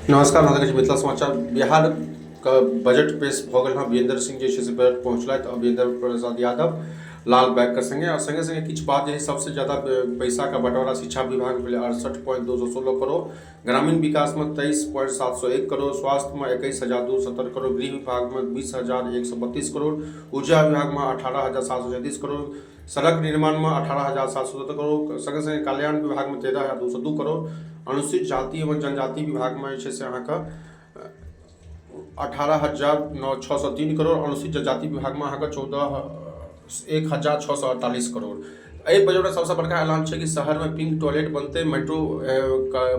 नमस्कार हम मिथिला समाचार बिहार का बजट पेश भऽ गेल हँ। वीरेंद्र सिंह जे छै से बजट पहुँचलथि और वीरेंद्र प्रसाद यादव लाल बैग के संगे और संगे संगे किछु बात जे सबसे ज़्यादा पैसा का बंटवारा शिक्षा विभाग में 68.216 करोड़, ग्रामीण विकास में 23.701 करोड़, स्वास्थ्य में 21,270 करोड़, गृह विभाग में 20,132 करोड़, ऊर्जा विभाग में 18,737 करोड़, सड़क निर्माण में 18,770 करोड़, संगे संगे कल्याण विभाग में 13,202 करोड़, अनुसूचित जाति एवं जनजाति विभाग में अहाँके 18,603 करोड़, अनुसूचित जनजाति विभाग में अहाँके 1,648 करोड़। एहि बजट में सबसे बड़का ऐलान है कि शहर में पिंक टॉयलेट बनते, मेट्रो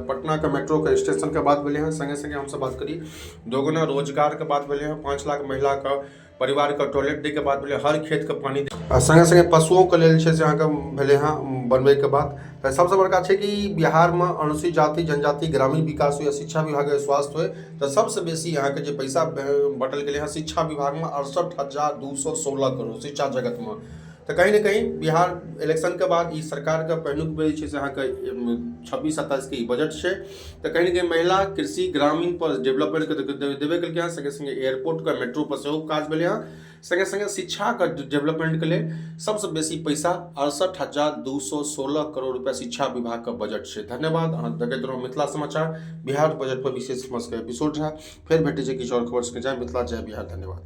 पटना के मेट्रो के स्टेशन के बात भेले हैं। संगे संगे हमसे बात करी दोगुना रोजगार के बात भेले हैं, 5 लाख महिला का परिवार का टॉयलेट दे के बात भेले, हर खेत के पानी संगे संगे पशुओं के लेल छै से अहाँके भेले हैं बनबे के बात। तो सबसे बड़का है कि बिहार में अनुसूचित जाति जनजाति ग्रामीण विकास हो या शिक्षा विभाग हो स्वास्थ्य हो, तो सबसे बेसी यहाँ के जो पैसा बटल गए हैं शिक्षा विभाग में 68,216 करोड़ शिक्षा जगत में। तो कहीं ना कहीं बिहार इलेक्शन के बाद ई सरकार का पहिलुक बेर छै से अहाँके 26-27 के बजट है। तो कहीं ना कहीं महिला कृषि ग्रामीण पर डेवलपमेंट के देवे के संगे संगे एयरपोर्ट का मेट्रो पर सेहो काज भेले हैं, संगे संगे शिक्षा का डेवलपमेंट के लिए सबसे बेसी पैसा 68,216 करोड़ रुपया शिक्षा विभाग का बजट है। धन्यवाद। अहाँ देखते रहो मिथिला समाचार। बिहार बजट पर विशेष एपिसोड है। फिर भेटे किछु और खबर से जय मिथिला जय बिहार। धन्यवाद।